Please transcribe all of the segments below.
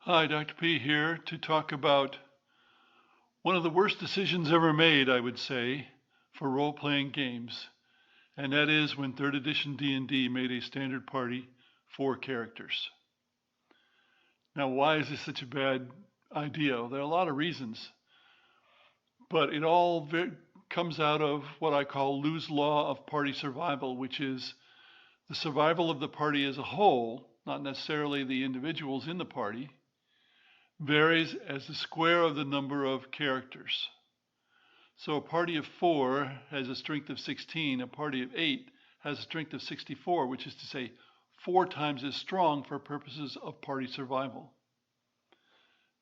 Hi, Dr. P here to talk about one of the worst decisions ever made, I would say, for role-playing games. And that is when 3rd edition D&D made a standard party 4 characters. Now, why is this such a bad idea? There are a lot of reasons, but it all comes out of what I call Lew's law of party survival, which is the survival of the party as a whole, not necessarily the individuals in the party, varies as the square of the number of characters. So a party of 4 has a strength of 16, a party of 8 has a strength of 64, which is to say 4 times as strong for purposes of party survival.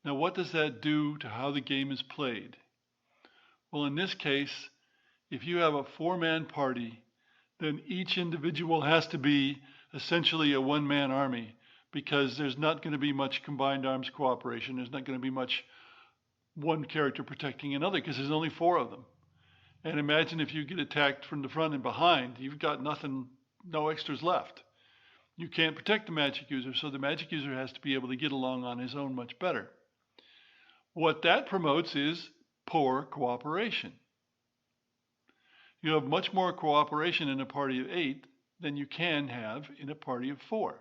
Now what does that do to how the game is played? Well, in this case, if you have a 4-man party, then each individual has to be essentially a 1-man army, because there's not going to be much combined arms cooperation. There's not going to be much one character protecting another because there's only 4 of them. And imagine if you get attacked from the front and behind, you've got nothing, no extras left. You can't protect the magic user, so the magic user has to be able to get along on his own much better. What that promotes is poor cooperation. You have much more cooperation in a party of 8 than you can have in a party of 4.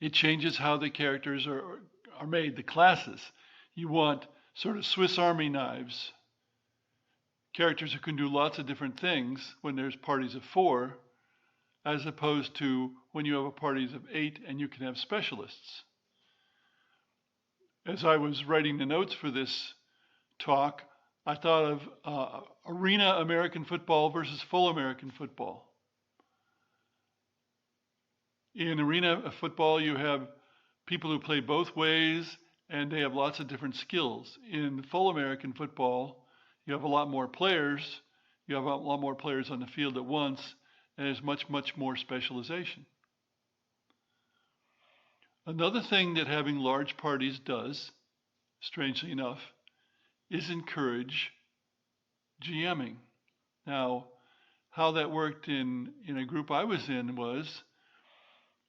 It changes how the characters are made, the classes. You want sort of Swiss Army knives, characters who can do lots of different things when there's parties of 4, as opposed to when you have a parties of 8 and you can have specialists. As I was writing the notes for this talk, I thought of arena American football versus full American football. In arena football, you have people who play both ways, and they have lots of different skills. In full American football, you have a lot more players. You have a lot more players on the field at once, and there's much, much more specialization. Another thing that having large parties does, strangely enough, is encourage GMing. Now, how that worked in a group I was in was,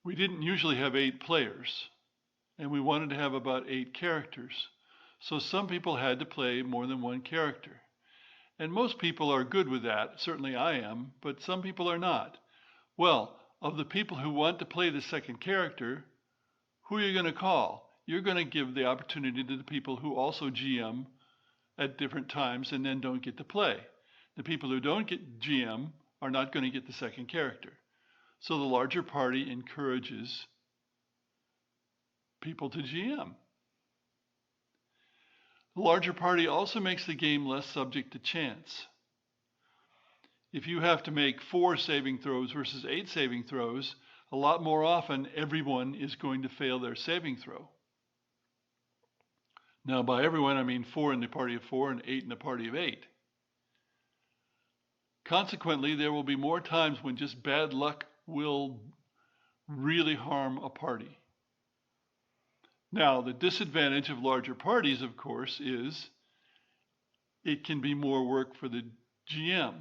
we didn't usually have 8 players, and we wanted to have about 8 characters. So some people had to play more than one character. And most people are good with that, certainly I am, but some people are not. Well, of the people who want to play the second character, who are you going to call? You're going to give the opportunity to the people who also GM at different times and then don't get to play. The people who don't get GM are not going to get the second character. So the larger party encourages people to GM. The larger party also makes the game less subject to chance. If you have to make 4 saving throws versus 8 saving throws, a lot more often everyone is going to fail their saving throw. Now by everyone I mean 4 in the party of 4 and 8 in the party of 8. Consequently, there will be more times when just bad luck will really harm a party. Now, the disadvantage of larger parties, of course, is it can be more work for the GM.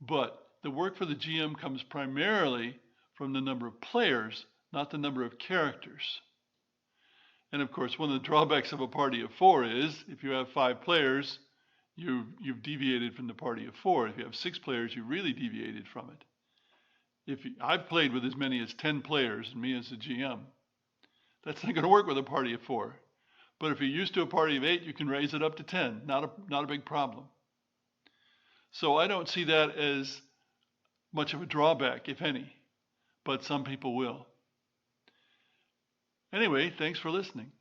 But the work for the GM comes primarily from the number of players, not the number of characters. And of course, one of the drawbacks of a party of 4 is, if you have 5 players, you've deviated from the party of 4. If you have 6 players, you really deviated from it. I've played with as many as 10 players, and me as a GM. That's not going to work with a party of 4. But if you're used to a party of 8, you can raise it up to 10. Not a big problem. So I don't see that as much of a drawback, if any. But some people will. Anyway, thanks for listening.